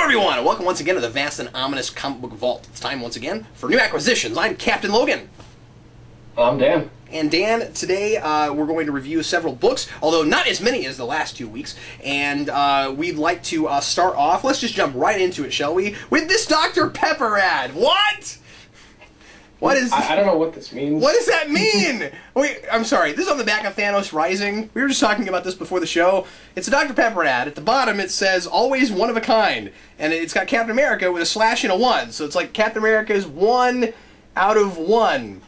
everyone, and welcome once again to the vast and ominous comic book vault. It's time once again for new acquisitions. I'm Captain Logan. I'm Dan. And Dan, today we're going to review several books, although not as many as the last 2 weeks. And we'd like to start off, let's just jump right into it, shall we? With this Dr. Pepper ad. What? What is... I don't know what this means. What does that mean? Wait, I'm sorry. This is on the back of Thanos Rising. We were just talking about this before the show. It's a Dr. Pepper ad. At the bottom it says, always one of a kind. And it's got Captain America with a slash and a 1. So it's like Captain America's 1 out of 1.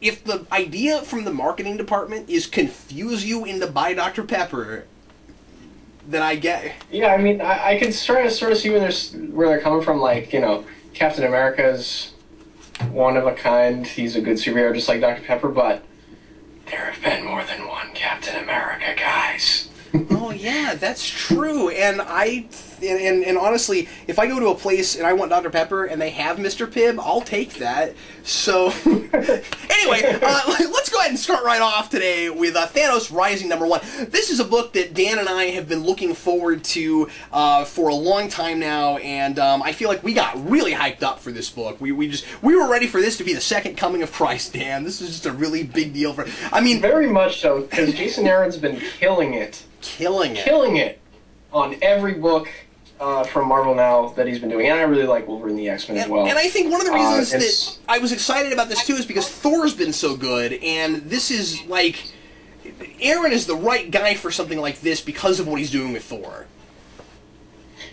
If the idea from the marketing department is confuse you into buy Dr. Pepper, then I get... Yeah, I mean, I can sort of see where they're coming from. Like, you know, Captain America's one of a kind. He's a good superhero just like Dr. Pepper, but there have been more than one Captain America, guys. Oh yeah, that's true. And and honestly, if I go to a place and I want Dr. Pepper and they have Mr. Pibb, I'll take that. So anyway, let's go ahead and start right off today with Thanos Rising #1. This is a book that Dan and I have been looking forward to for a long time now, and I feel like we got really hyped up for this book. We were ready for this to be the second coming of Christ, Dan. This is just a really big deal for... I mean... Very much so, because Jason Aaron's been killing it. Killing it on every book from Marvel now that he's been doing, and I really like Wolverine the X-Men as well. And I think one of the reasons that I was excited about this too is because Thor's been so good, and this is like, Aaron is the right guy for something like this because of what he's doing with Thor.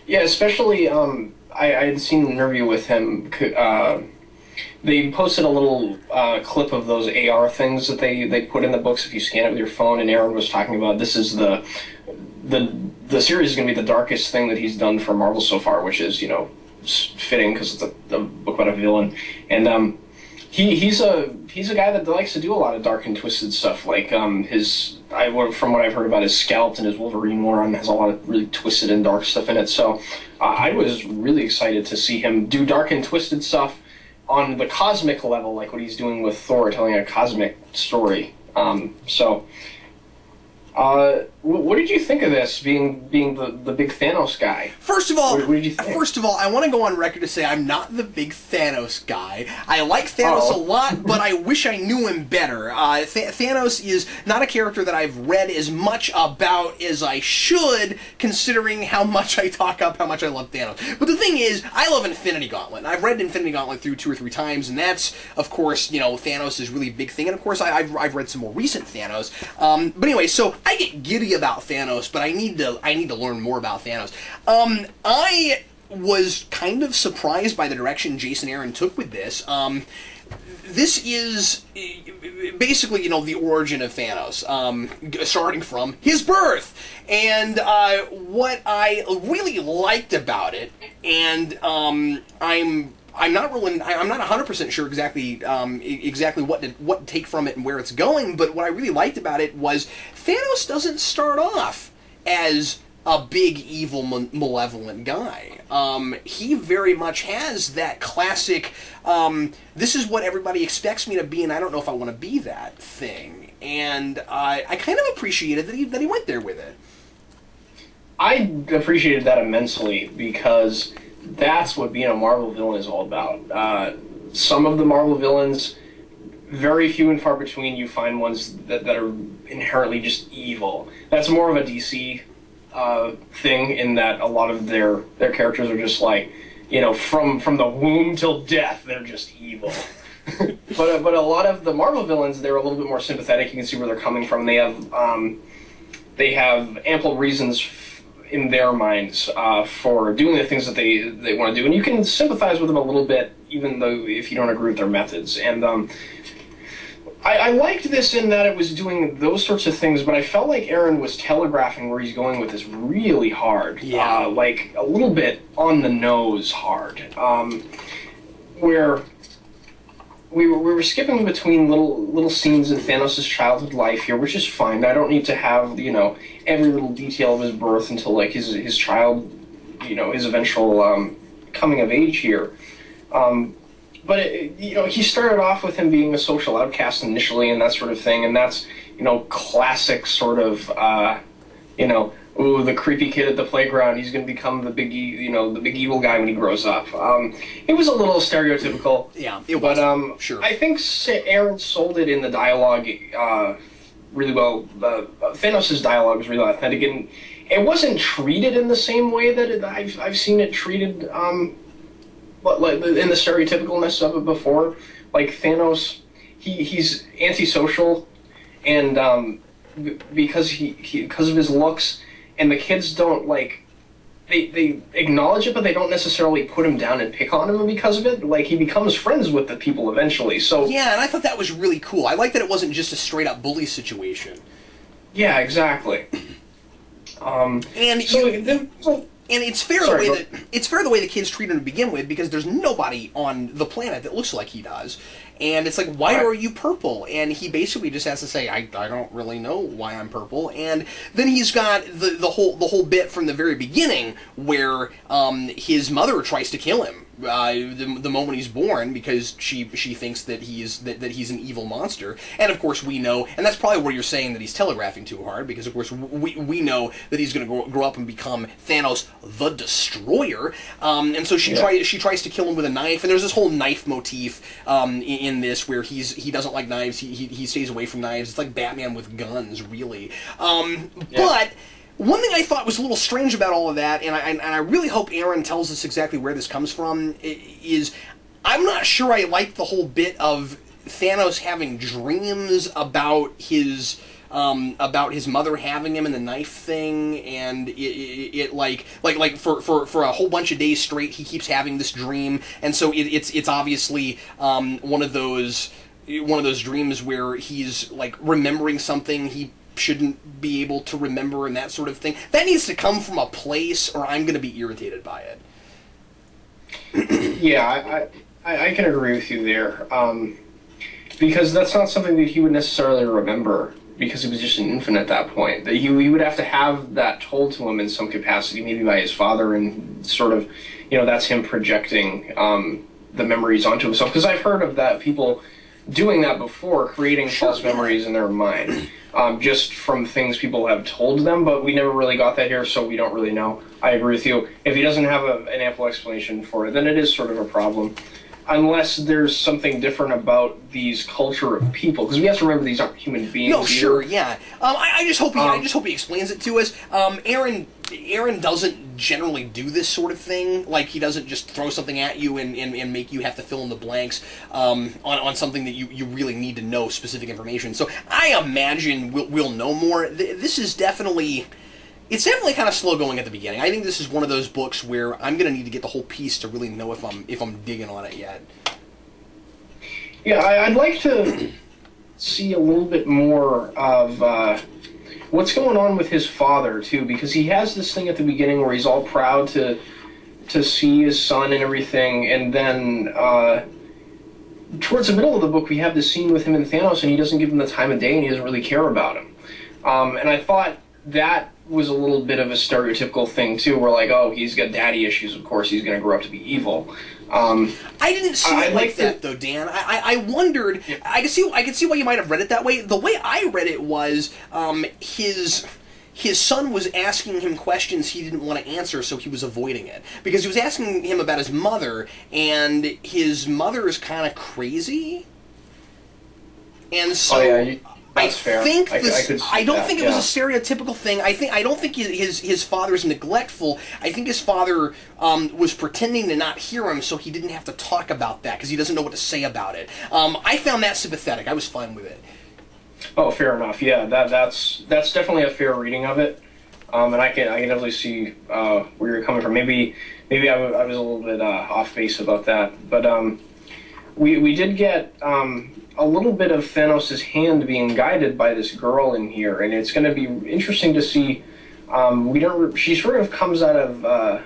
Yeah, especially I had seen an interview with him. They posted a little clip of those AR things that they put in the books if you scan it with your phone, and Aaron was talking about this is the series is going to be the darkest thing that he's done for Marvel so far, which is, you know, fitting because it's a book about a villain. And he's a guy that likes to do a lot of dark and twisted stuff. Like from what I've heard about his Scalped and his Wolverine run has a lot of really twisted and dark stuff in it. So I was really excited to see him do dark and twisted stuff on the cosmic level, like what he's doing with Thor, telling a cosmic story. What did you think of this, being the big Thanos guy? First of all, what did you think? I want to go on record to say I'm not the big Thanos guy. I like Thanos a lot, but I wish I knew him better. Thanos is not a character that I've read as much about as I should, considering how much I talk up how much I love Thanos. But the thing is, I love Infinity Gauntlet. I've read Infinity Gauntlet through 2 or 3 times, and that's, of course, you know, Thanos' really big thing. And of course, I've read some more recent Thanos. But anyway, so I get giddy about Thanos, but I need to learn more about Thanos. I was kind of surprised by the direction Jason Aaron took with this. This is basically, you know, the origin of Thanos, starting from his birth. And what I really liked about it, and I'm not 100% sure exactly what to take from it and where it's going, but what I really liked about it was Thanos doesn't start off as a big, evil, malevolent guy. He very much has that classic, this is what everybody expects me to be, and I don't know if I want to be that thing. And I kind of appreciated that he went there with it. I appreciated that immensely, because that's what being a Marvel villain is all about. Some of the Marvel villains, very few and far between, you find ones that are inherently just evil. That's more of a DC thing, in that a lot of their characters are just like, you know, from the womb till death, they're just evil. but a lot of the Marvel villains, they're a little bit more sympathetic. You can see where they're coming from. They have ample reasons in their minds for doing the things that they want to do, and you can sympathize with them a little bit, even though if you don't agree with their methods. And I liked this in that it was doing those sorts of things, but I felt like Aaron was telegraphing where he's going with this really hard, like a little bit on the nose hard, where we were skipping between little scenes in Thanos' childhood life here, which is fine. I don't need to have, you know, every little detail of his birth until like his child, you know, his eventual coming of age here. But you know, he started off with him being a social outcast initially and that sort of thing, and that's, you know, classic sort of, you know, ooh, the creepy kid at the playground, he's going to become the big, the big evil guy when he grows up. It was a little stereotypical. Yeah, it was. But sure. I think Aaron sold it in the dialogue really well. Thanos' dialogue was really authentic, and it wasn't treated in the same way that I've seen it treated, but like in the stereotypicalness of it before. Like Thanos, he's antisocial, and because because of his looks, and the kids don't like. They acknowledge it, but they don't necessarily put him down and pick on him because of it. Like, he becomes friends with the people eventually. So yeah, and I thought that was really cool. I like that it wasn't just a straight-up bully situation. Yeah, exactly. And it's fair the way the kids treat him to begin with, because there's nobody on the planet that looks like he does. And it's like, why are you purple? And he basically just has to say, I don't really know why I'm purple. And then he's got the whole bit from the very beginning where his mother tries to kill him the moment he's born, because she thinks that he's an evil monster. And of course we know, and that's probably where you're saying that he's telegraphing too hard, because of course we know that he's going to grow up and become Thanos the Destroyer. And so she tries to kill him with a knife, and there's this whole knife motif in this where he doesn't like knives. He stays away from knives. It's like Batman with guns, really. But one thing I thought was a little strange about all of that, and I really hope Aaron tells us exactly where this comes from, is I'm not sure I like the whole bit of Thanos having dreams about his mother having him and the knife thing, and it like for a whole bunch of days straight he keeps having this dream, and so it's obviously one of those dreams where he's like remembering something he shouldn't be able to remember, and that sort of thing. That needs to come from a place, or I'm going to be irritated by it. Yeah, I can agree with you there, because that's not something that he would necessarily remember, because he was just an infant at that point. That he would have to have that told to him in some capacity, maybe by his father, and sort of, that's him projecting the memories onto himself. Because I've heard of that, people doing that before, creating false memories in their mind, just from things people have told them, but we never really got that here, so we don't really know. I agree with you. If he doesn't have an ample explanation for it, then it is sort of a problem. Unless there's something different about these culture of people, because we have to remember these aren't human beings. No, sure, yeah. I just hope he explains it to us. Aaron doesn't generally do this sort of thing. Like, he doesn't just throw something at you and make you have to fill in the blanks on something that you really need to know specific information. So I imagine we'll know more. This is definitely. It's definitely kind of slow going at the beginning. I think this is one of those books where I'm going to need to get the whole piece to really know if I'm digging on it yet. Yeah, I'd like to see a little bit more of what's going on with his father, too, because he has this thing at the beginning where he's all proud to see his son and everything, and then towards the middle of the book we have this scene with him and Thanos, and he doesn't give him the time of day, and he doesn't really care about him. And I thought that was a little bit of a stereotypical thing too. We're like, oh, he's got daddy issues. Of course, he's going to grow up to be evil. I didn't see it like that though, Dan. I wondered. Yeah. I could see why you might have read it that way. The way I read it was his son was asking him questions he didn't want to answer, so he was avoiding it because he was asking him about his mother, and his mother is kind of crazy, and so. Oh, yeah. That's fair. I don't think it was a stereotypical thing. I don't think his father's neglectful. I think his father was pretending to not hear him, so he didn't have to talk about that because he doesn't know what to say about it. I found that sympathetic. I was fine with it. Oh, fair enough. Yeah, that's definitely a fair reading of it, and I can definitely see where you're coming from. Maybe I was a little bit off base about that, but we did get. A little bit of Thanos' hand being guided by this girl in here, and it's going to be interesting to see. She sort of comes out of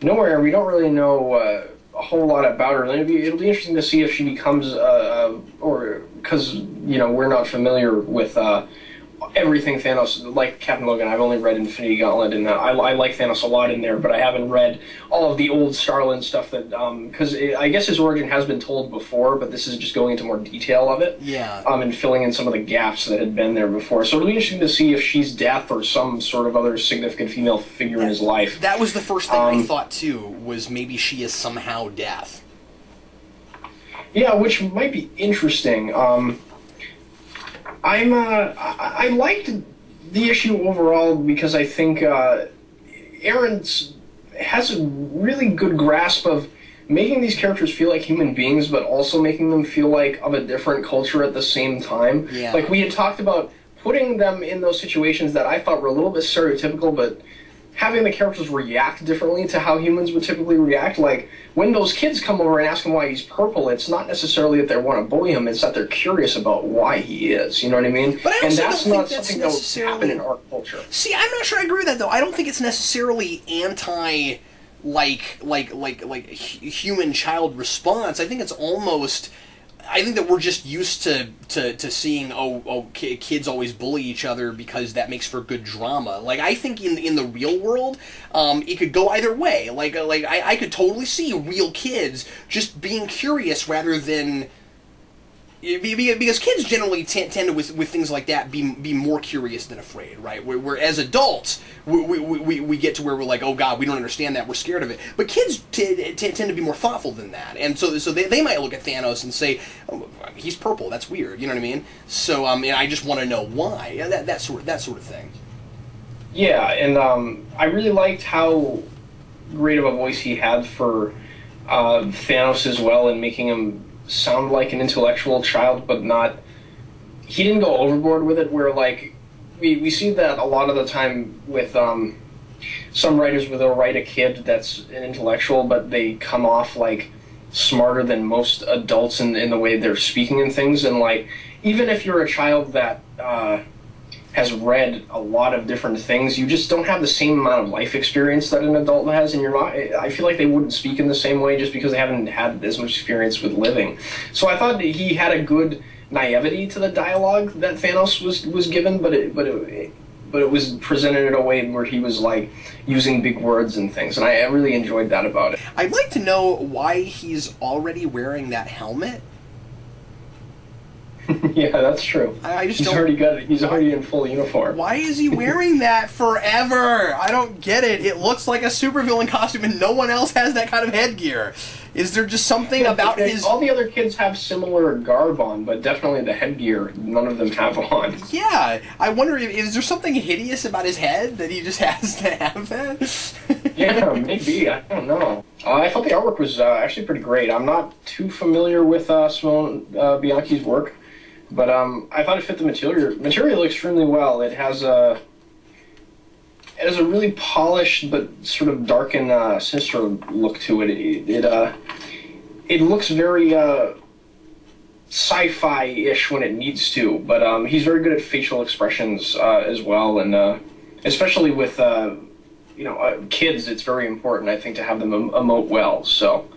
nowhere, and we don't really know a whole lot about her. It'll be interesting to see if she becomes, or because we're not familiar with everything Thanos, like Captain Logan. I've only read Infinity Gauntlet, and I like Thanos a lot in there, but I haven't read all of the old Starlin stuff that, because I guess his origin has been told before, but this is just going into more detail of it. Yeah. And filling in some of the gaps that had been there before. So it'll be interesting to see if she's Death or some sort of other significant female figure in his life. That was the first thing I thought, too, was maybe she is somehow Death. Yeah, which might be interesting. I liked the issue overall because I think Aaron has a really good grasp of making these characters feel like human beings, but also making them feel like of a different culture at the same time. Yeah. Like, we had talked about putting them in those situations that I thought were a little bit stereotypical, but having the characters react differently to how humans would typically react. Like, when those kids come over and ask him why he's purple, it's not necessarily that they want to bully him, it's that they're curious about why he is. You know what I mean? But I also and that's don't not think that's something that would happen in our culture. See, I'm not sure I agree with that, though. I don't think it's necessarily anti, human-child response. I think it's almost... I think that we're just used to seeing kids always bully each other because that makes for good drama. Like, I think in the real world, it could go either way. I could totally see real kids just being curious rather than... Because kids generally tend to, with things like that, be more curious than afraid, right? Where as adults, we get to where we're like, oh God, we don't understand that, we're scared of it. But kids tend to be more thoughtful than that, and so they might look at Thanos and say, oh, he's purple, that's weird, you know what I mean? So and I just want to know why, that sort of thing. Yeah, and I really liked how great of a voice he had for Thanos as well, and making him sound like an intellectual child, but not... He didn't go overboard with it, where, like, we see that a lot of the time with some writers where they'll write a kid that's an intellectual, but they come off, like, smarter than most adults in the way they're speaking and things, and, like, even if you're a child that has read a lot of different things, you just don't have the same amount of life experience that an adult has, and I feel like they wouldn't speak in the same way just because they haven't had as much experience with living. So I thought he had a good naivety to the dialogue that Thanos was given, but it was presented in a way where he was like using big words and things, and I really enjoyed that about it. I'd like to know why he's already wearing that helmet. Yeah, that's true. He's already got it. He's already in full uniform. Why is he wearing that forever? I don't get it. It looks like a supervillain costume, and no one else has that kind of headgear. Is there just something about his... All the other kids have similar garb on, but definitely the headgear, none of them have on. Yeah. I wonder, is there something hideous about his head that he just has to have that? Yeah, maybe. I don't know. I thought the artwork was actually pretty great. I'm not too familiar with Simone Bianchi's work, but I thought it fit the material extremely well. It has a really polished but sort of dark and sinister look to it. It looks very sci-fi-ish when it needs to, but he's very good at facial expressions as well, and especially with kids, it's very important, I think, to have them emote well. So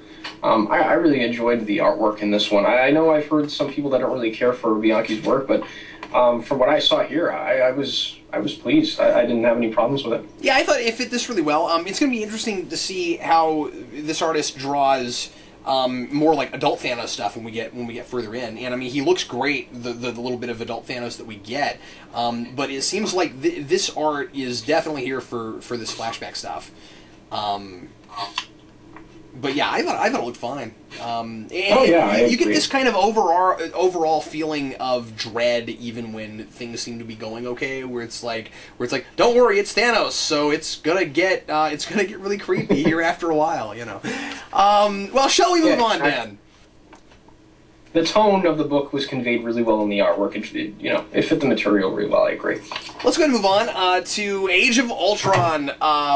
I really enjoyed the artwork in this one. I know I've heard some people that don't really care for Bianchi's work, but from what I saw here, I was pleased. I didn't have any problems with it. Yeah, I thought it fit this really well. It's going to be interesting to see how this artist draws more like adult Thanos stuff when we get further in. And I mean, he looks great, the little bit of adult Thanos that we get. But it seems like this art is definitely here for this flashback stuff. But yeah, I thought it looked fine. You get this kind of overall feeling of dread even when things seem to be going okay. Where it's like, don't worry, it's Thanos, so it's gonna get really creepy here after a while, you know. Well, shall we move on, Dan? The tone of the book was conveyed really well in the artwork. It fit the material really well. I agree. Let's go ahead and move on to Age of Ultron,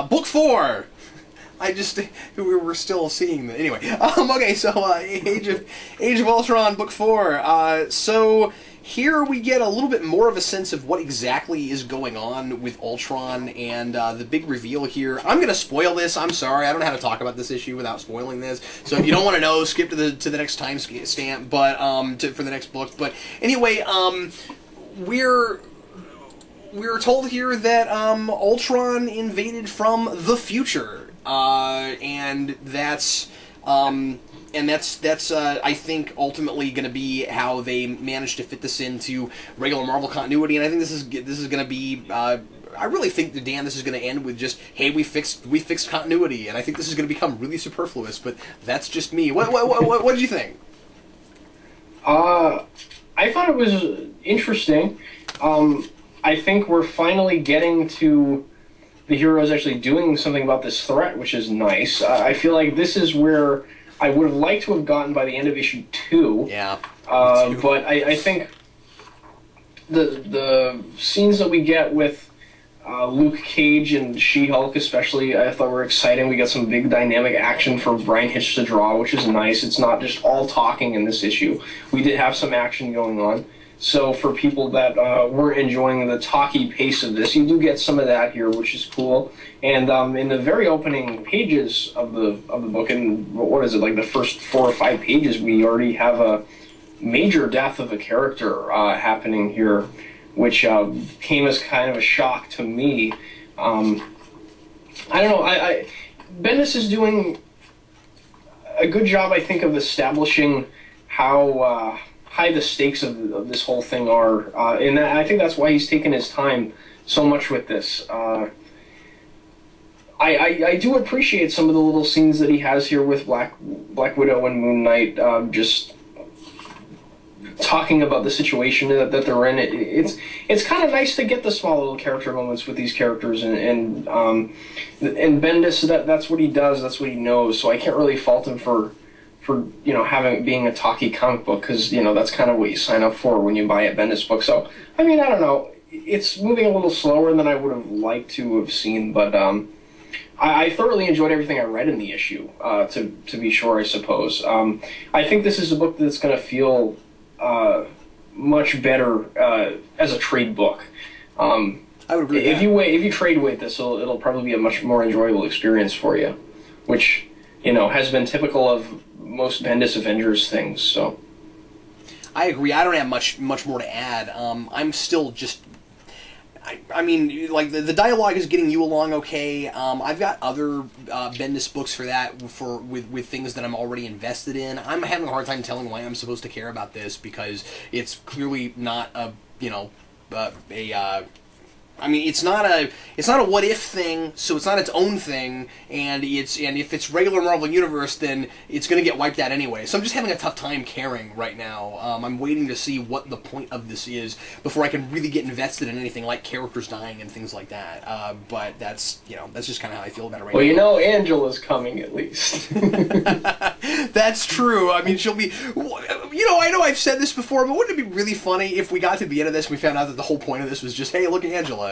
Book 4. We're still seeing that. Anyway, okay, so Age of Ultron, Book 4. So here we get a little bit more of a sense of what exactly is going on with Ultron and the big reveal here. I'm going to spoil this. I'm sorry. I don't know how to talk about this issue without spoiling this. So if you don't want to know, skip to the next time stamp. But for the next book. But anyway, we're told here that Ultron invaded from the future, and that's I think ultimately going to be how they manage to fit this into regular Marvel continuity, and I think this is going to be. I really think that, Dan, this is going to end with just, hey, we fixed continuity, and I think this is going to become really superfluous. But that's just me. What did you think? I thought it was interesting. I think we're finally getting to the heroes actually doing something about this threat, which is nice. I feel like this is where I would have liked to have gotten by the end of issue 2. Yeah. But I think the scenes that we get with Luke Cage and She-Hulk especially, I thought were exciting. We got some big dynamic action for Brian Hitch to draw, which is nice. It's not just all talking in this issue. We did have some action going on. So for people that weren't enjoying the talky pace of this, you do get some of that here, which is cool. And in the very opening pages of the book, and what is it, like the first 4 or 5 pages, we already have a major death of a character happening here, which came as kind of a shock to me. I don't know. Bendis is doing a good job, I think, of establishing how high the stakes of this whole thing are, and I think that's why he's taken his time so much with this. I do appreciate some of the little scenes that he has here with Black Widow and Moon Knight, just talking about the situation that they're in. It's kind of nice to get the small little character moments with these characters, and Bendis, that's what he does, that's what he knows. So I can't really fault him for being a talky comic book, because that's kind of what you sign up for when you buy a Bendis book. So I mean, I don't know, it's moving a little slower than I would have liked to have seen, but I thoroughly enjoyed everything I read in the issue, to be sure, I suppose. I think this is a book that's going to feel much better as a trade book. I would agree. If you trade weight this, it'll probably be a much more enjoyable experience for you, which has been typical of most Bendis Avengers things. So I agree. I don't have much more to add. I'm still just. I mean, like, the dialogue is getting you along okay. I've got other Bendis books for that, with things that I'm already invested in. I'm having a hard time telling why I'm supposed to care about this, because it's clearly not I mean, it's not a what if thing, so it's not its own thing, and if it's regular Marvel Universe, then it's going to get wiped out anyway. So I'm just having a tough time caring right now. I'm waiting to see what the point of this is before I can really get invested in anything like characters dying and things like that. But that's just kind of how I feel about it right now. Well, Angela's coming at least. That's true. I mean, she'll be. I know I've said this before, but wouldn't it be really funny if we got to the end of this and we found out that the whole point of this was just, hey, look at Angela.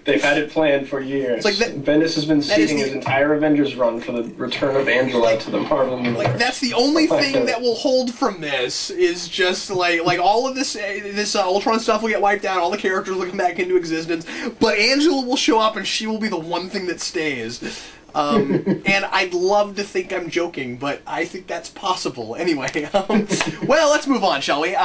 They've had it planned for years. Like Bendis has been seeding his entire Avengers run for the return of Angela to the Marvel Universe. Like, that's the only thing that will hold from this, is just like all of this Ultron stuff will get wiped out, all the characters will come back into existence, but Angela will show up and she will be the one thing that stays. And I'd love to think I'm joking, but I think that's possible. Anyway, well, let's move on, shall we?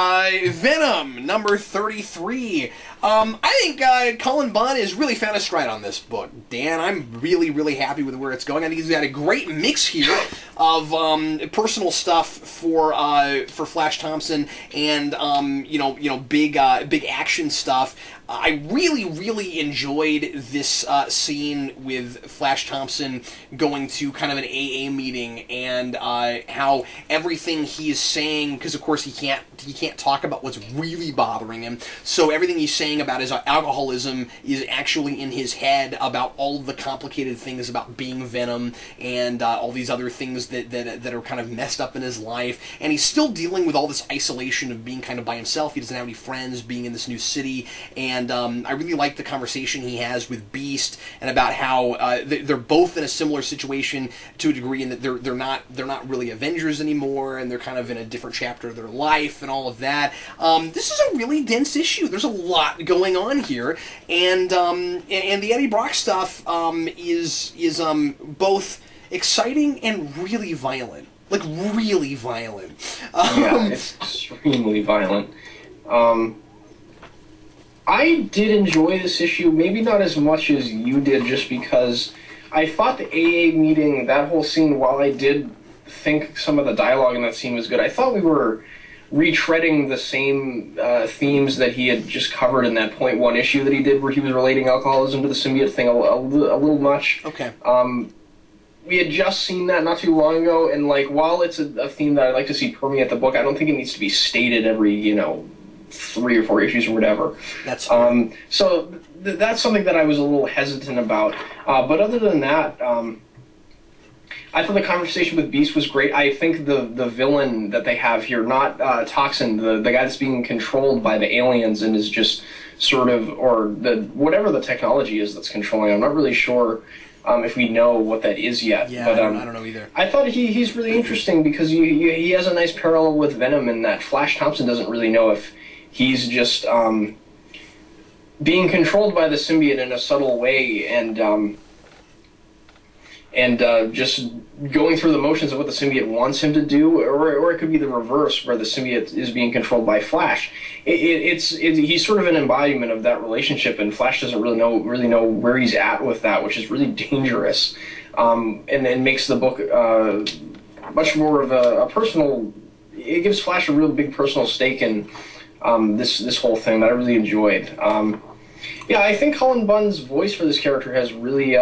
Venom, number 33. I think Cullen Bunn has really found a stride on this book. Dan, I'm really, really happy with where it's going. I think he's got a great mix here of personal stuff for Flash Thompson and big action stuff. I really, really enjoyed this scene with Flash Thompson going to kind of an AA meeting, and how everything he is saying, because of course he can't talk about what's really bothering him, so everything he's saying about his alcoholism is actually in his head, about all the complicated things about being Venom and all these other things that are kind of messed up in his life, and he's still dealing with all this isolation of being kind of by himself. He doesn't have any friends, being in this new city, and I really like the conversation he has with Beast, and about how they're both in a similar situation to a degree, in that they're not really Avengers anymore, and they're kind of in a different chapter of their life and all of that. This is a really dense issue. There's a lot going on here, and the Eddie Brock stuff is both exciting and really violent. Like, really violent. Yeah, it's extremely violent. I did enjoy this issue, maybe not as much as you did, just because I thought the AA meeting, that whole scene, while I did think some of the dialogue in that scene was good, I thought we were retreading the same themes that he had just covered in that .1 issue that he did, where he was relating alcoholism to the symbiote thing a little much. Okay. We had just seen that not too long ago, and like, while it's a theme that I'd like to see permeate the book, I don't think it needs to be stated every 3 or 4 issues or whatever. That's so that's something that I was a little hesitant about. But other than that, I thought the conversation with Beast was great. I think the villain that they have here, not Toxin, the guy that's being controlled by the aliens and is just sort of, or whatever the technology is that's controlling. I'm not really sure if we know what that is yet. Yeah, but, I don't know either. I thought he's really interesting because he has a nice parallel with Venom in that Flash Thompson doesn't really know if he's just being controlled by the symbiote in a subtle way and just going through the motions of what the symbiote wants him to do, or it could be the reverse, where the symbiote is being controlled by Flash. He's sort of an embodiment of that relationship, and Flash doesn't really know where he's at with that, which is really dangerous, and makes the book much more of a personal. It gives Flash a real big personal stake in this whole thing that I really enjoyed. Yeah, I think Cullen Bunn's voice for this character has really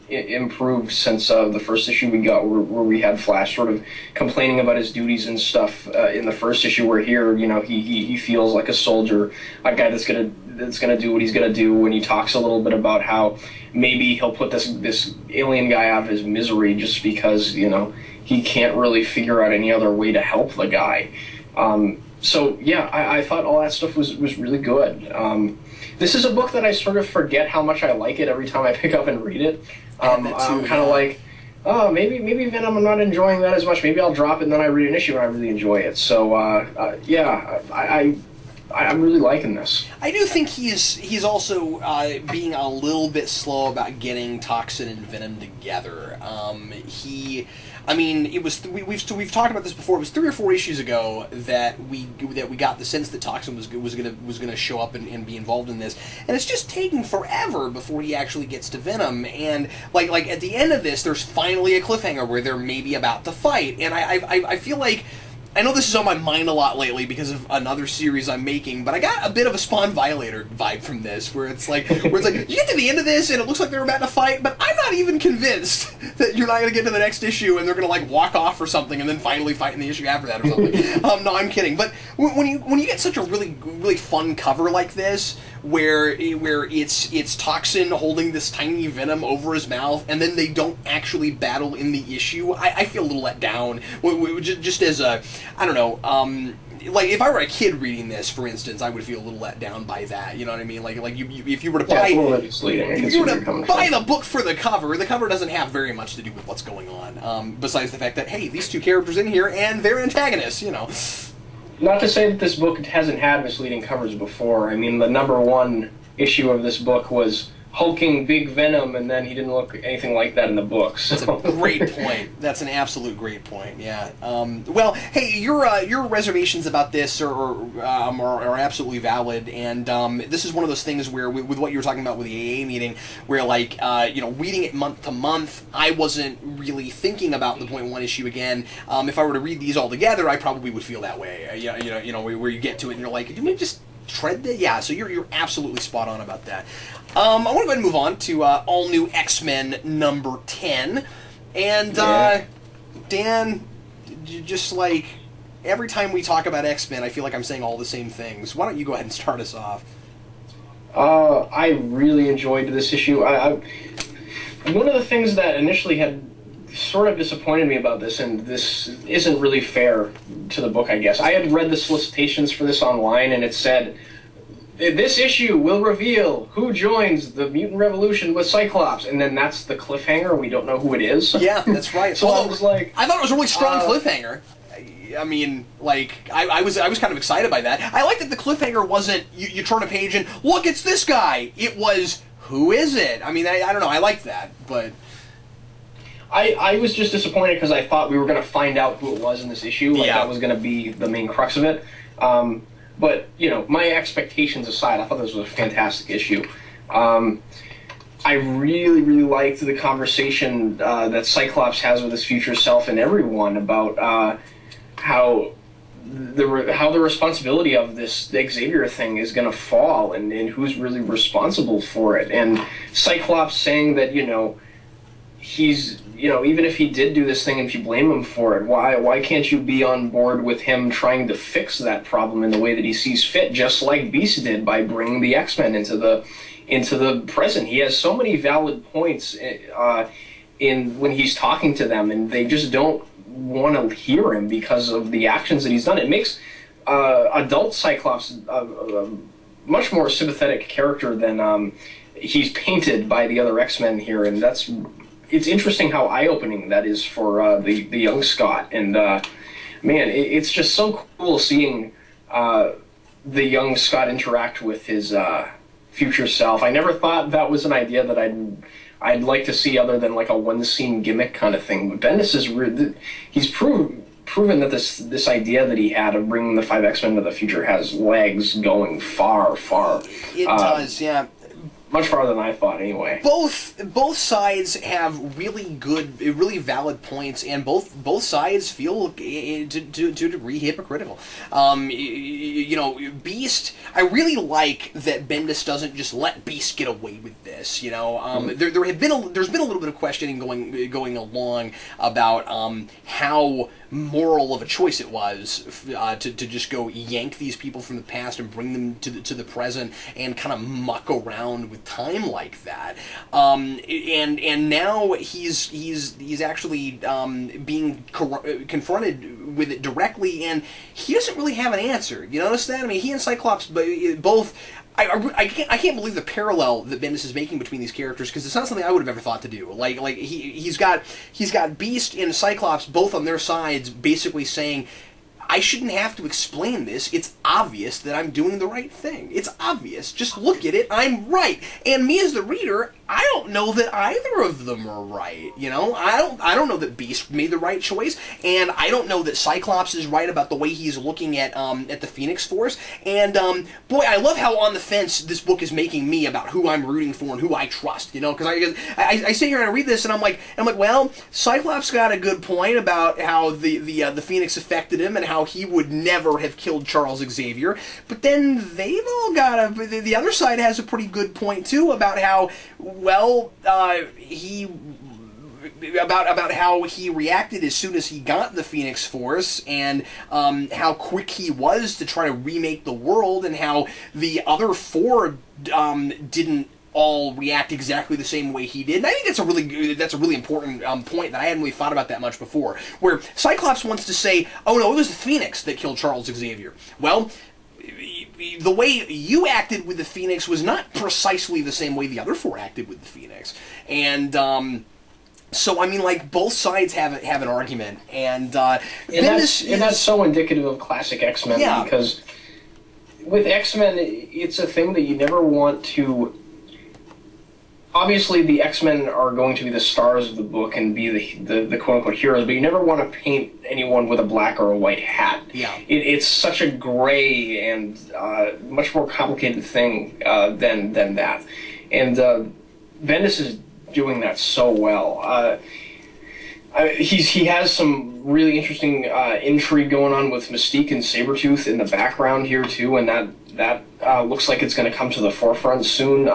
improved since the first issue we got, where we had Flash sort of complaining about his duties and stuff in the first issue. Where here, he feels like a soldier, a guy that's gonna do what he's gonna do. And he talks a little bit about how maybe he'll put this alien guy out of his misery just because he can't really figure out any other way to help the guy. So yeah, I thought all that stuff was really good. This is a book that I sort of forget how much I like it every time I pick up and read it. I'm kind of like, oh, maybe Venom, I'm not enjoying that as much. Maybe I'll drop it and then I read an issue and I really enjoy it. So yeah, I'm really liking this. I do think he's also being a little bit slow about getting Toxin and Venom together. We've talked about this before. It was 3 or 4 issues ago that we got the sense that Toxin was gonna show up and be involved in this, and it's just taking forever before he actually gets to Venom. And like at the end of this, there's finally a cliffhanger where they're maybe about to fight, and I feel like. I know this is on my mind a lot lately because of another series I'm making, but I got a bit of a Spawn Violator vibe from this, where it's like you get to the end of this and it looks like they're about to fight, but I'm not even convinced that you're not going to get to the next issue and they're going to like walk off or something and then finally fight in the issue after that or something. No, I'm kidding. But when you get such a really fun cover like this, where it's Toxin holding this tiny Venom over his mouth, and then they don't actually battle in the issue, I feel a little let down. Just as a, I don't know, like if I were a kid reading this, for instance, I would feel a little let down by that. You know what I mean? Like if you were to buy, buy the book for the cover doesn't have very much to do with what's going on. Besides the fact that, hey, these two characters in here and they're antagonists. Not to say that this book hasn't had misleading covers before. I mean, the #1 issue of this book was hulking big Venom, and then he didn't look anything like that in the book. So. That's a great point. That's an absolute great point. Yeah. Well, hey, your reservations about this are absolutely valid, and this is one of those things where, with what you were talking about with the AA meeting, where reading it month to month, I wasn't really thinking about the .1 issue again. If I were to read these all together, I probably would feel that way. Where you get to it and you're like, did we just tread that? Yeah. So you're absolutely spot on about that. I want to go ahead and move on to All New X-Men #10. And, Dan, just like every time we talk about X-Men, I feel like I'm saying all the same things. Why don't you go ahead and start us off? I really enjoyed this issue. One of the things that initially had sort of disappointed me about this, and this isn't really fair to the book, I guess. I had read the solicitations for this online, and it said, this issue will reveal who joins the mutant revolution with Cyclops, and then that's the cliffhanger. We don't know who it is. Yeah, that's right. So I was like, I thought it was a really strong cliffhanger. I mean, like, I was kind of excited by that. I like that the cliffhanger wasn't you turn a page and look, it's this guy. It was, who is it? I mean, I don't know. I liked that, but I was just disappointed because I thought we were going to find out who it was in this issue. Like, that was going to be the main crux of it. But, you know, my expectations aside, I thought this was a fantastic issue. I really, really liked the conversation that Cyclops has with his future self and everyone about how the responsibility of this Xavier thing is going to fall, and who's really responsible for it. And Cyclops saying that, you know, he's, you know, even if he did do this thing and if you blame him for it, why can't you be on board with him trying to fix that problem in the way that he sees fit, just like Beast did by bringing the X-Men into the present. He has so many valid points in when he's talking to them, and they just don't want to hear him because of the actions that he's done. It makes adult Cyclops a much more sympathetic character than he's painted by the other X-Men here, and it's interesting how eye-opening that is for the young Scott. And man, it's just so cool seeing the young Scott interact with his future self. I never thought that was an idea that I'd like to see other than like a one-scene gimmick kind of thing. But Bendis he's proven that this idea that he had of bringing the 5 X-Men to the future has legs going far, far. It does, yeah. Much farther than I thought, anyway. Both sides have really good, really valid points, and both sides feel to a degree hypocritical. You know, Beast. I really like that Bendis doesn't just let Beast get away with this. You know, there's been a little bit of questioning going along about how moral of a choice it was to just go yank these people from the past and bring them to the present and kind of muck around with time like that. And now he's actually being confronted with it directly, and he doesn't really have an answer. You notice that? I mean, he and Cyclops both. I can't believe the parallel that Bendis is making between these characters, because it's not something I would have ever thought to do. Like he's got Beast and Cyclops both on their sides, basically saying, I shouldn't have to explain this. It's obvious that I'm doing the right thing. It's obvious. Just look at it. I'm right. And me as the reader, I don't know that either of them are right. You know, I don't know that Beast made the right choice, and I don't know that Cyclops is right about the way he's looking at the Phoenix Force. And boy, I love how on the fence this book is making me about who I'm rooting for and who I trust. You know, because I sit here and I read this and I'm like, well, Cyclops got a good point about how the Phoenix affected him and how he would never have killed Charles Xavier. But then they've all got the other side has a pretty good point too about how, well, about how he reacted as soon as he got the Phoenix Force, and how quick he was to try to remake the world, and how the other 4 didn't all react exactly the same way he did. And I think that's a really important point that I hadn't really thought about that much before, where Cyclops wants to say, oh no, it was the Phoenix that killed Charles Xavier. Well, the way you acted with the Phoenix was not precisely the same way the other 4 acted with the Phoenix. And so I mean, like, both sides have an argument, and that's so indicative of classic X-Men. Yeah. Because with X-Men, it's a thing that you never want to. Obviously, the X-Men are going to be the stars of the book and be the quote-unquote heroes, but you never want to paint anyone with a black or a white hat. Yeah. It's such a gray and much more complicated thing than that. And Bendis is doing that so well. He has some really interesting intrigue going on with Mystique and Sabretooth in the background here, too, and that looks like it's going to come to the forefront soon.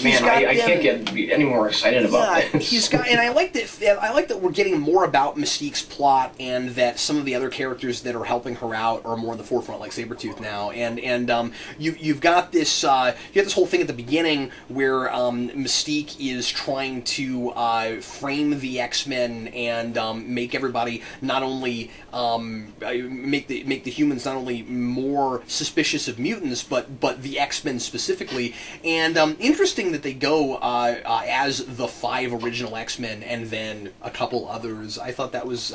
Man, I can't get any more excited about this. And I like that we're getting more about Mystique's plot, and that some of the other characters that are helping her out are more in the forefront, like Sabretooth now. And you've got this whole thing at the beginning where Mystique is trying to frame the X-Men and make everybody not only make the humans not only more suspicious of mutants, but the X-Men specifically. And interesting that they go as the 5 original X-Men and then a couple others. I thought that was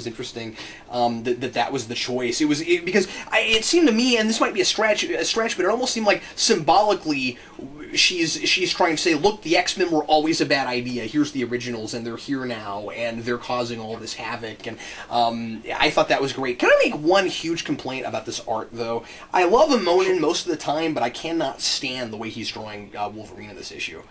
interesting. That was the choice. Because it seemed to me, and this might be a stretch, but it almost seemed like symbolically she's trying to say, look, the X-Men were always a bad idea. Here's the originals, and they're here now, and they're causing all this havoc. And I thought that was great. Can I make one huge complaint about this art, though? I love Amonin most of the time, but I cannot stand the way he's drawing Wolverine in this issue.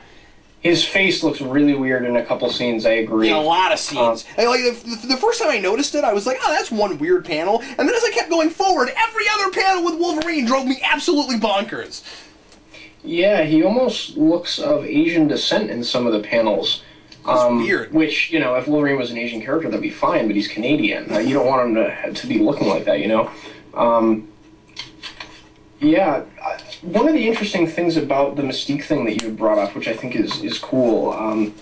His face looks really weird in a couple scenes, I agree. In a lot of scenes. Like, the first time I noticed it, I was like, oh, that's one weird panel. And then as I kept going forward, every other panel with Wolverine drove me absolutely bonkers. Yeah, he almost looks of Asian descent in some of the panels. It's weird. Which, you know, if Wolverine was an Asian character, that'd be fine, but he's Canadian. You don't want him to be looking like that, you know? Yeah, one of the interesting things about the Mystique thing that you brought up, which I think is cool,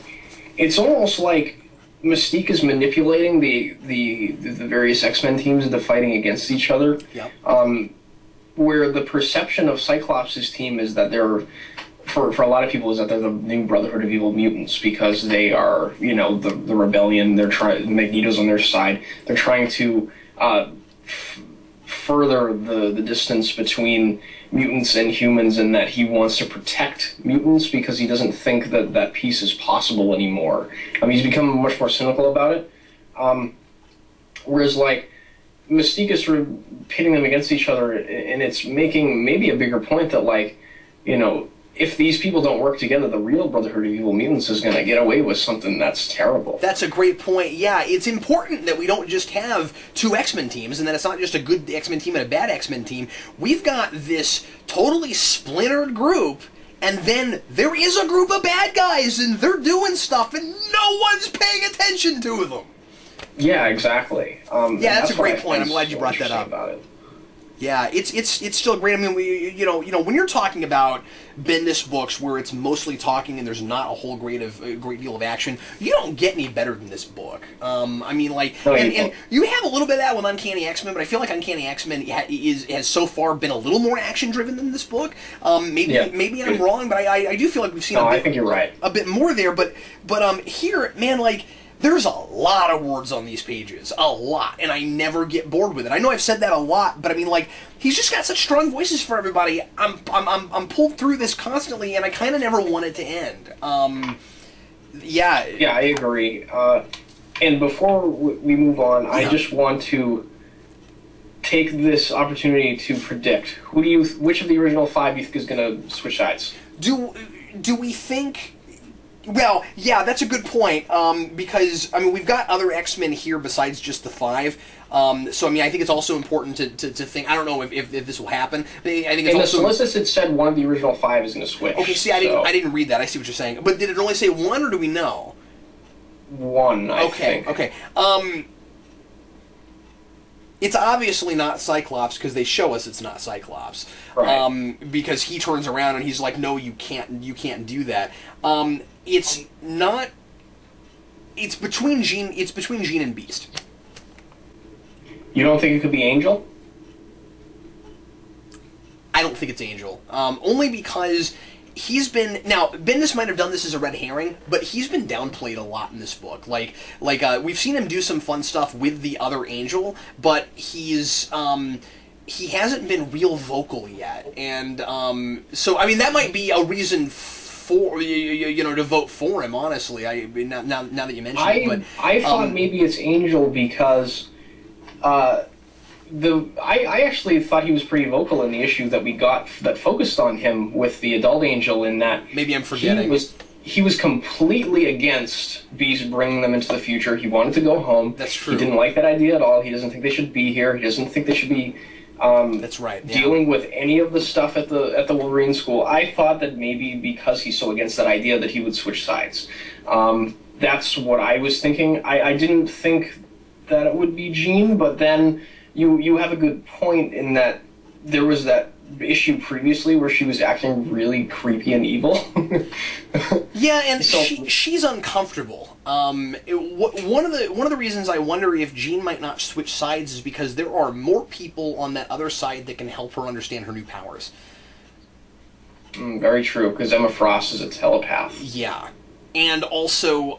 it's almost like Mystique is manipulating the various X-Men teams into fighting against each other. Yep. Where the perception of Cyclops' team is that they're, for a lot of people, is that they're the new Brotherhood of Evil Mutants because they are, you know, the rebellion. They're Magneto's on their side. They're trying to further the distance between mutants and humans, and that he wants to protect mutants because he doesn't think that peace is possible anymore. He's become much more cynical about it. Whereas, like, Mystique is sort of pitting them against each other, and it's making maybe a bigger point that, like, you know, if these people don't work together, the real Brotherhood of Evil Mutants is going to get away with something that's terrible. That's a great point. Yeah, it's important that we don't just have two X-Men teams, and that it's not just a good X-Men team and a bad X-Men team. We've got this totally splintered group, and then there is a group of bad guys, and they're doing stuff, and no one's paying attention to them. Yeah, exactly. Yeah, that's a great point. I'm glad you brought that up. About it. Yeah, it's still great. I mean, you know, when you're talking about Bendis books where it's mostly talking and there's not a whole great deal of action, you don't get any better than this book. I mean, like, and you have a little bit of that with Uncanny X-Men, but I feel like Uncanny X-Men has so far been a little more action driven than this book. Maybe I'm wrong, but I do feel like we've seen. I think you're right. A bit more there, but here, man, like, there's a lot of words on these pages, a lot, and I never get bored with it. I know I've said that a lot, but I mean, like, he's just got such strong voices for everybody. I'm pulled through this constantly, and I kind of never want it to end. Yeah. Yeah, I agree. And before we move on, I just want to take this opportunity to predict which of the original five do you think is going to switch sides? Do we think? Well, yeah, that's a good point, because, I mean, we've got other X-Men here besides just the five, so, I mean, I think it's also important to think, I don't know if this will happen, I think it's also... In the solicits, it said one of the original five is going to switch. Okay, see, I didn't read that, I see what you're saying, but did it only say one, or do we know? One, I think. Okay, it's obviously not Cyclops, because they show us it's not Cyclops. Right. Because he turns around and he's like, no, you can't do that. It's not... It's between Jean and Beast. You don't think it could be Angel? I don't think it's Angel. Only because he's been... Now, Bendis might have done this as a red herring, but he's been downplayed a lot in this book. Like we've seen him do some fun stuff with the other Angel, but he's... he hasn't been real vocal yet. And, so, I mean, that might be a reason for, you know, to vote for him, honestly. Now that you mention it, but... I thought maybe it's Angel because... I actually thought he was pretty vocal in the issue that we got that focused on him with the adult Angel, in that maybe I'm forgetting. He was completely against Beast bringing them into the future. He wanted to go home. That's true. He didn't like that idea at all. He doesn't think they should be here. He doesn't think they should be that's right. Yeah. Dealing with any of the stuff at the Wolverine school. I thought that maybe because he's so against that idea that he would switch sides. That's what I was thinking. I didn't think that it would be Jean, but then you have a good point in that there was that issue previously where she was acting really creepy and evil. Yeah, and so, she's uncomfortable. One of the reasons I wonder if Jean might not switch sides is because there are more people on that other side that can help her understand her new powers. Very true, because Emma Frost is a telepath. Yeah. and also,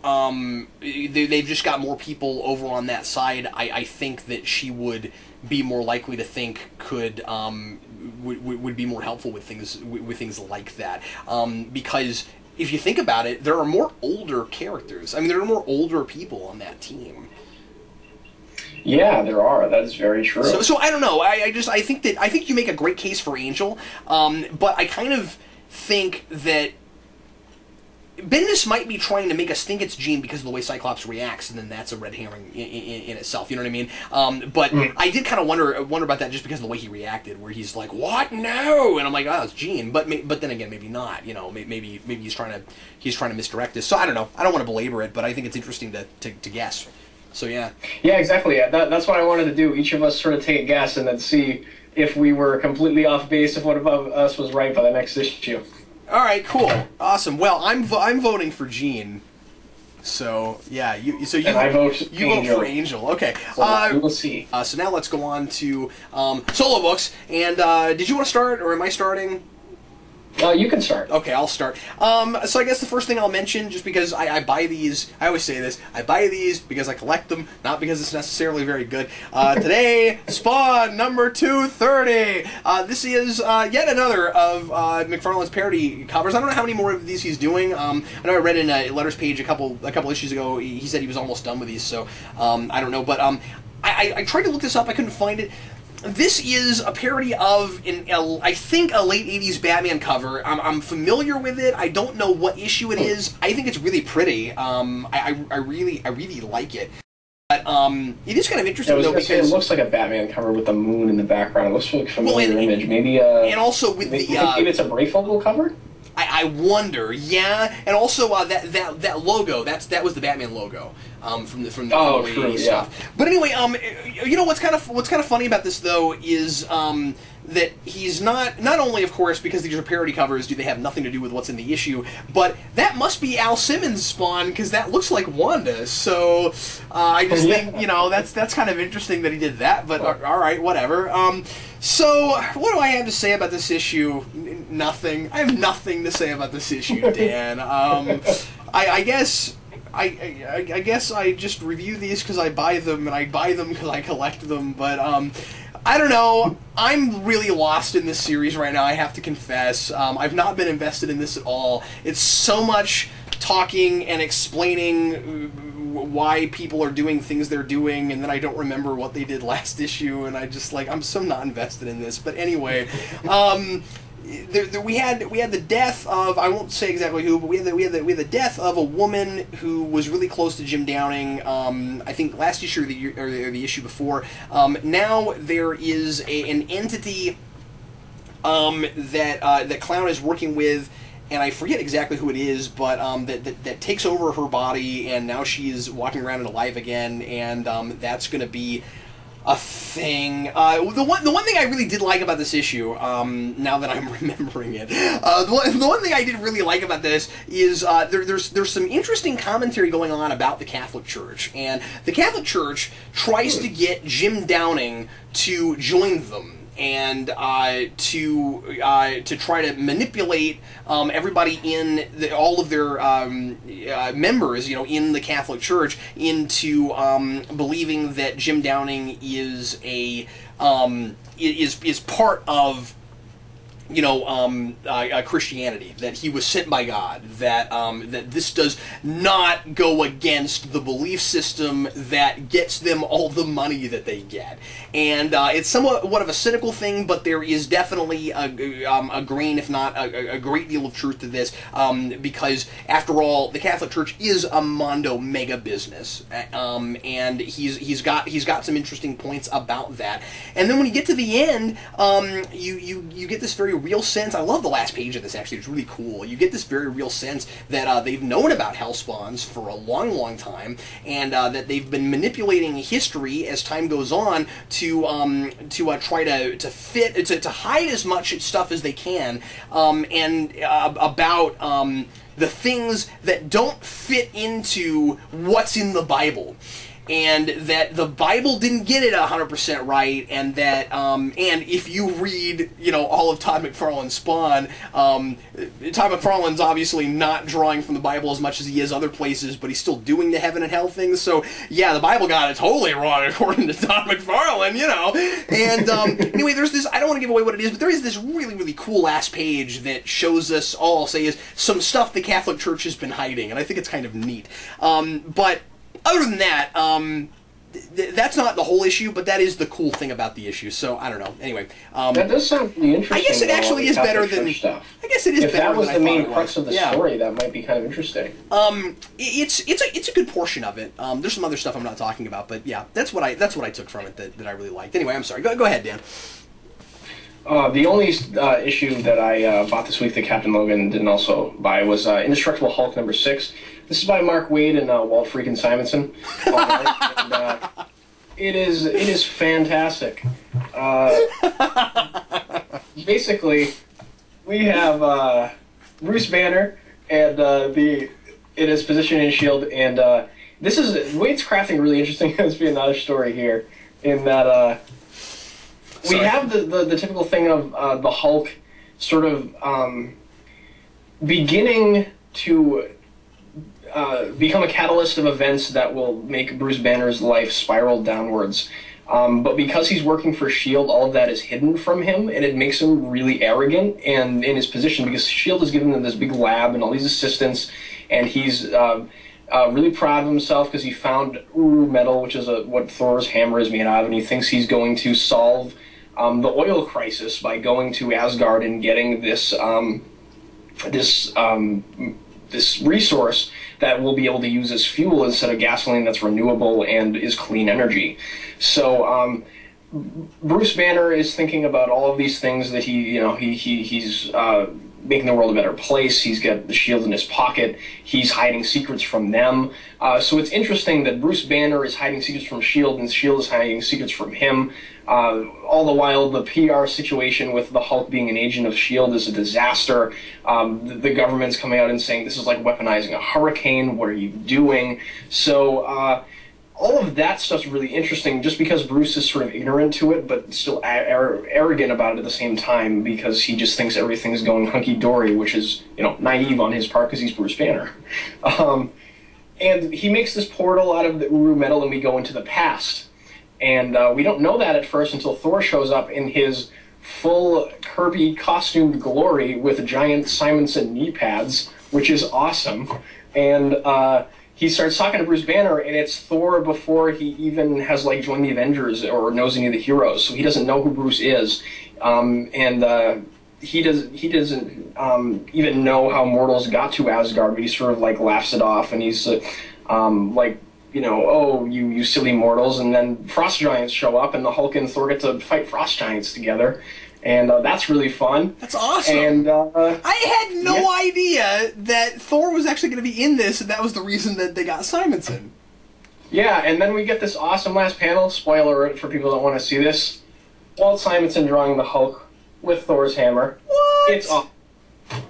they've just got more people over on that side. I think that she would be more likely to think would be more helpful with things like that. Because if you think about it, there are more older characters. I mean, there are more older people on that team. Yeah, there are. That is very true. So I don't know. I think you make a great case for Angel, but I kind of think that Bendis might be trying to make us think it's Jean because of the way Cyclops reacts, and then that's a red herring in itself. You know what I mean? But I did kind of wonder about that just because of the way he reacted, where he's like, "What? No!" And I'm like, "Oh, it's Jean." But then again, maybe not. You know, maybe he's trying to misdirect us. So I don't know. I don't want to belabor it, but I think it's interesting to guess. So yeah. Yeah, exactly. That's what I wanted to do. Each of us sort of take a guess and then see if we were completely off base, if one of us was right by the next issue. All right, cool, awesome. Well, I'm voting for Jean. So yeah, you vote for Angel. Okay, so we will see. So now let's go on to solo books. And did you want to start, or am I starting? You can start. Okay, I'll start. So I guess the first thing I'll mention, just because I buy these, I always say this, I buy these because I collect them, not because it's necessarily very good. Today, Spawn number 230. This is yet another of McFarlane's parody covers. I don't know how many more of these he's doing. I know I read in a letters page a couple issues ago, he said he was almost done with these, so I don't know. But I tried to look this up, I couldn't find it. This is a parody of, I think, a late 80s Batman cover. I'm familiar with it. I don't know what issue it is. I think it's really pretty. I really like it. But it is kind of interesting, though, because it looks like a Batman cover with the moon in the background. It looks like a familiar image. Maybe and also with maybe it's a Brayfogle cover? I wonder, yeah, and also that logo. That was the Batman logo from the true, stuff. Yeah. But anyway, you know what's kind of funny about this though is that he's not only, of course, because these are parody covers, do they have nothing to do with what's in the issue, but that must be Al Simmons' Spawn because that looks like Wanda. So I just think that's kind of interesting that he did that. But all right, whatever. So, what do I have to say about this issue? Nothing. I have nothing to say about this issue, Dan. I guess I just review these because I buy them, and I buy them because I collect them, but I don't know. I'm really lost in this series right now, I have to confess. I've not been invested in this at all. It's so much talking and explaining why people are doing things they're doing, and then I don't remember what they did last issue, and I'm so not invested in this. But anyway, we had the death of, I won't say exactly who, but we had the death of a woman who was really close to Jim Downing. I think last issue or the issue before. Now there is an entity that Clown is working with. And I forget exactly who it is, but that takes over her body, and now she's walking around and alive again, and that's going to be a thing. The one thing I really did like about this issue, now that I'm remembering it, the one thing I did really like about this is there's some interesting commentary going on about the Catholic Church, and the Catholic Church tries to get Jim Downing to join them. And to try to manipulate everybody in all of their members, in the Catholic Church, into believing that Jim Downing is is part of Christianity, that he was sent by God, that this does not go against the belief system that gets them all the money that they get. And it's somewhat of a cynical thing, but there is definitely a grain, if not a great deal of truth to this, because after all, the Catholic Church is a mondo mega business, and he's got some interesting points about that. And then when you get to the end, you get this very real sense. I love the last page of this, actually. It's really cool. You get this very real sense that they've known about Hellspawns for a long, long time, and that they've been manipulating history as time goes on to try to hide as much stuff as they can, and about the things that don't fit into what's in the Bible. and that the Bible didn't get it 100% right, and that and if you read, you know, all of Todd McFarlane's Spawn, Todd McFarlane's obviously not drawing from the Bible as much as he is other places, but he's still doing the heaven and hell things. So yeah, the Bible got it totally wrong according to Todd McFarlane, you know. And anyway, there's this, I don't want to give away what it is, but there is this really, really cool last page that shows us all, say, is some stuff the Catholic Church has been hiding, and I think it's kind of neat. But other than that, that's not the whole issue, but that is the cool thing about the issue. So I don't know. Anyway, that does sound really interesting. I guess it actually is better than stuff. I guess it is if better. If that was than the I main thought crux of the story, that might be kind of interesting. It's a good portion of it. There's some other stuff I'm not talking about, but yeah, that's what I took from it that I really liked. Anyway, I'm sorry. Go ahead, Dan. The only issue that I bought this week that Captain Logan didn't also buy was Indestructible Hulk #6. This is by Mark Waid and Walt freaking Simonson. And, it is fantastic. Basically, we have Bruce Banner and in his position in S.H.I.E.L.D. and this is Wade's crafting really interesting. There's be another story here in that. We have the typical thing of the Hulk sort of beginning to become a catalyst of events that will make Bruce Banner's life spiral downwards. But because he's working for S.H.I.E.L.D., all of that is hidden from him, and it makes him really arrogant and in his position, because S.H.I.E.L.D. has given him this big lab and all these assistants, and he's really proud of himself because he found Uru metal, which is what Thor's hammer is made out of, and he thinks he's going to solve the oil crisis by going to Asgard and getting this this resource that we'll be able to use as fuel instead of gasoline that's renewable and is clean energy. So Bruce Banner is thinking about all of these things that he's making the world a better place. He's got the S.H.I.E.L.D. in his pocket. He's hiding secrets from them. So it's interesting that Bruce Banner is hiding secrets from S.H.I.E.L.D. and S.H.I.E.L.D. is hiding secrets from him. All the while, the PR situation with the Hulk being an agent of S.H.I.E.L.D. is a disaster. The government's coming out and saying this is like weaponizing a hurricane. What are you doing? So all of that stuff's really interesting just because Bruce is sort of ignorant to it, but still arrogant about it at the same time because he just thinks everything's going hunky-dory, which is, naive on his part because he's Bruce Banner. And he makes this portal out of the Uru metal and we go into the past. And we don't know that at first until Thor shows up in his full Kirby costumed glory with giant Simonson knee pads, which is awesome. And he starts talking to Bruce Banner, and it's Thor before he even has joined the Avengers or knows any of the heroes, so he doesn't know who Bruce is, and he doesn't even know how mortals got to Asgard, but he sort of laughs it off, and he's oh, you silly mortals, and then frost giants show up, and the Hulk and Thor get to fight frost giants together. And that's really fun. That's awesome. And I had no idea that Thor was actually going to be in this, and that was the reason that they got Simonson. Yeah, and then we get this awesome last panel. Spoiler alert for people that want to see this. Walt Simonson drawing the Hulk with Thor's hammer. What? It's awesome.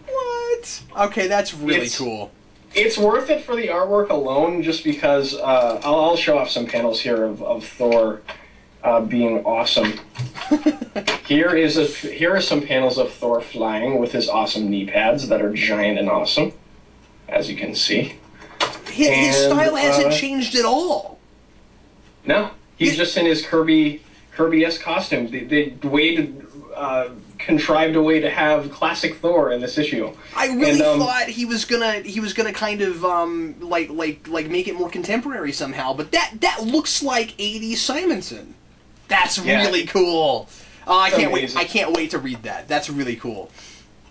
What? Okay, that's really cool. It's worth it for the artwork alone, just because I'll show off some panels here of Thor being awesome. Here are some panels of Thor flying with his awesome knee pads that are giant and awesome, as you can see. His style hasn't changed at all. No, he's just in his Kirby-esque costume. They contrived a way to have classic Thor in this issue. I really thought he was gonna kind of make it more contemporary somehow, but that looks like 80s Simonson. That's really cool. I can't wait. I can't wait to read that. That's really cool.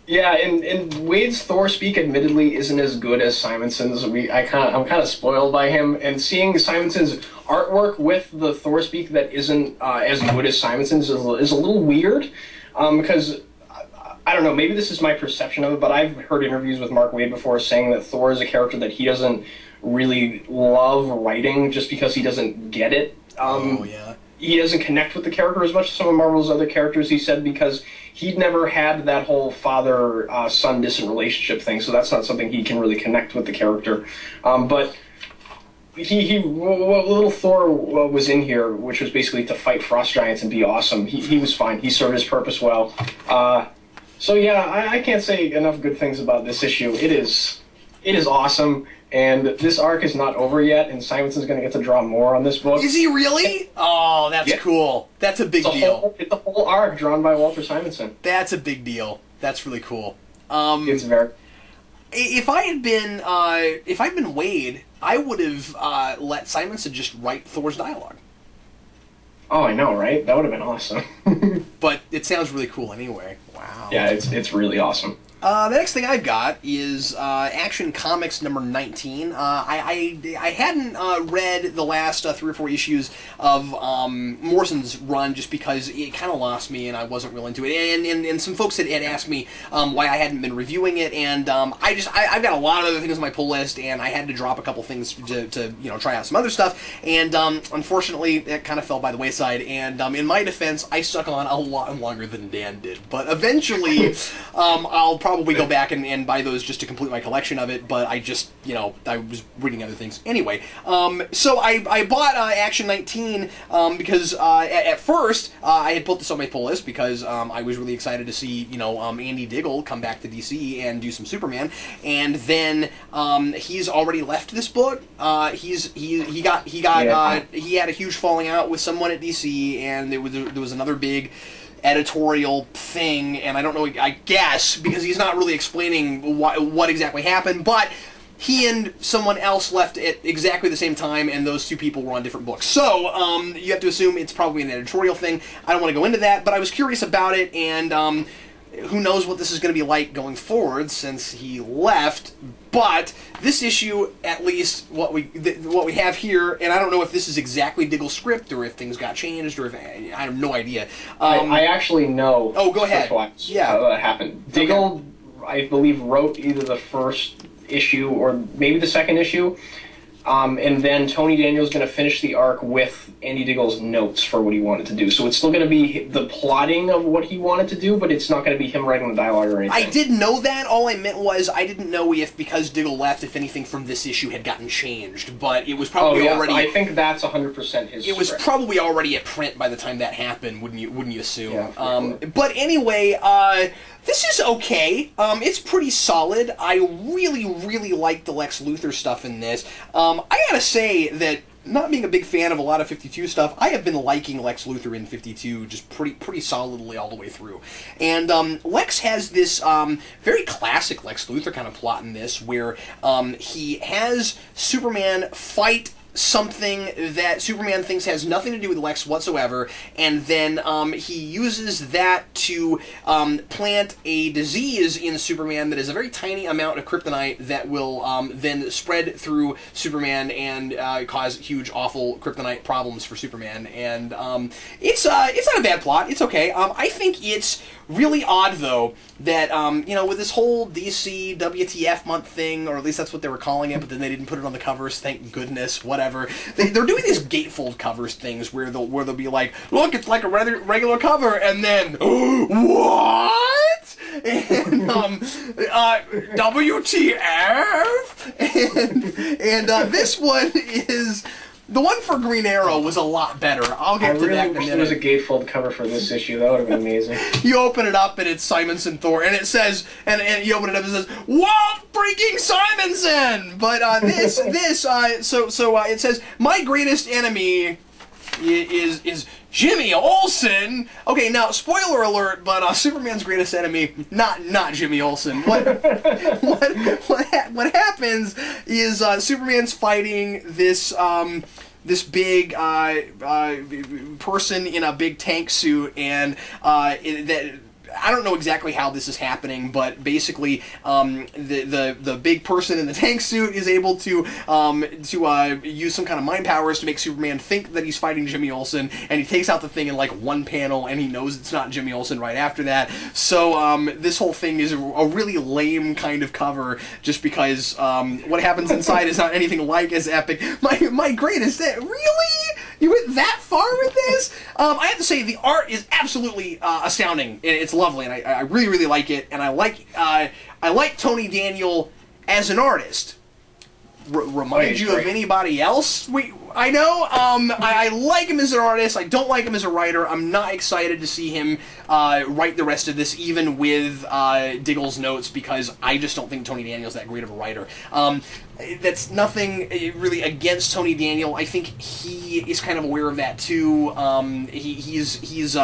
Yeah, and Wade's Thor speak admittedly isn't as good as Simonson's. I'm kind of spoiled by him, and seeing Simonson's artwork with the Thor speak that isn't as good as Simonson's is a little weird, because I don't know, maybe this is my perception of it, but I've heard interviews with Mark Waid before saying that Thor is a character that he doesn't really love writing just because he doesn't get it. He doesn't connect with the character as much as some of Marvel's other characters, he said, because he'd never had that whole father-son distant relationship thing, so that's not something he can really connect with the character. But little Thor was in here, which was basically to fight frost giants and be awesome. He was fine. He served his purpose well. So yeah, I can't say enough good things about this issue. It is awesome, and this arc is not over yet, and Simonson's going to get to draw more on this book. Is he really? Oh, that's cool. That's a big deal. It's a whole arc drawn by Walter Simonson. That's a big deal. That's really cool. It's very... If I'd been Wade, I would have let Simonson just write Thor's dialogue. Oh, I know, right? That would have been awesome. But it sounds really cool anyway. Wow. Yeah, it's really awesome. The next thing I've got is Action Comics number 19. I hadn't read the last 3 or 4 issues of Morrison's run just because it kind of lost me and I wasn't real into it. And some folks had asked me why I hadn't been reviewing it, and I've got a lot of other things on my pull list, and I had to drop a couple things to try out some other stuff. And unfortunately, it kind of fell by the wayside. And in my defense, I stuck on a lot longer than Dan did. But eventually, I'll probably go back and buy those just to complete my collection of it, but I just, I was reading other things. Anyway, so I bought Action 19 because at first I had put this on my pull list because I was really excited to see, Andy Diggle come back to DC and do some Superman, and then he's already left this book. He had a huge falling out with someone at DC, and there was another big editorial thing, and I don't know, I guess, because he's not really explaining what exactly happened, but he and someone else left at exactly the same time, and those two people were on different books. So, you have to assume it's probably an editorial thing. I don't want to go into that, but I was curious about it, and who knows what this is going to be like going forward since he left. But this issue, at least what we have here, and I don't know if this is exactly Diggle's script or if things got changed or if I have no idea. I actually know. Oh, go ahead. Yeah, that happened. Diggle, okay. I believe, wrote either the first issue or maybe the second issue. And then Tony Daniel's going to finish the arc with Andy Diggle's notes for what he wanted to do. So it's still going to be the plotting of what he wanted to do, but it's not going to be him writing the dialogue or anything. I did know that. All I meant was I didn't know if, because Diggle left, if anything from this issue had gotten changed. But it was probably already... I think that's 100% his It was script. Probably already at print by the time that happened, wouldn't you assume? Yeah, sure. But anyway, this is okay. It's pretty solid. I really, really like the Lex Luthor stuff in this. I gotta say that, not being a big fan of a lot of 52 stuff, I have been liking Lex Luthor in 52 just pretty solidly all the way through. And Lex has this very classic Lex Luthor kind of plot in this, where he has Superman fight something that Superman thinks has nothing to do with Lex whatsoever, and then he uses that to plant a disease in Superman that is a very tiny amount of kryptonite that will then spread through Superman and cause huge, awful kryptonite problems for Superman. And it's not a bad plot. It's okay. I think it's really odd, though, that, with this whole DC WTF month thing, or at least that's what they were calling it, but then they didn't put it on the covers, thank goodness, whatever. They're doing these gatefold covers things where they'll be like, look, it's like a regular cover, and then, what? And, WTF? And this one is... The one for Green Arrow was a lot better. I'll get to that in a minute. I really wish there was a gatefold cover for this issue. That would have been amazing. You open it up and it's Simonson Thor, and it says, and you open it up and it says, Walt freaking Simonson! But it says, my greatest enemy is Jimmy Olsen. Okay, now spoiler alert, but Superman's greatest enemy, not Jimmy Olsen. What happens is Superman's fighting this this big person in a big tank suit, and I don't know exactly how this is happening, but basically, the big person in the tank suit is able to use some kind of mind powers to make Superman think that he's fighting Jimmy Olsen, and he takes out the thing in like one panel, and he knows it's not Jimmy Olsen right after that. So this whole thing is a really lame kind of cover, just because what happens inside is not anything like as epic. My greatest, really? You went that far with this? I have to say, the art is absolutely astounding, and it's lovely, and I really, really like it, and I like Tony Daniel as an artist. remind you of anybody else I know. I like him as an artist. I don't like him as a writer. I'm not excited to see him write the rest of this, even with Diggle's notes, because I just don't think Tony Daniel's that great of a writer. That's nothing really against Tony Daniel. I think he is kind of aware of that too. He's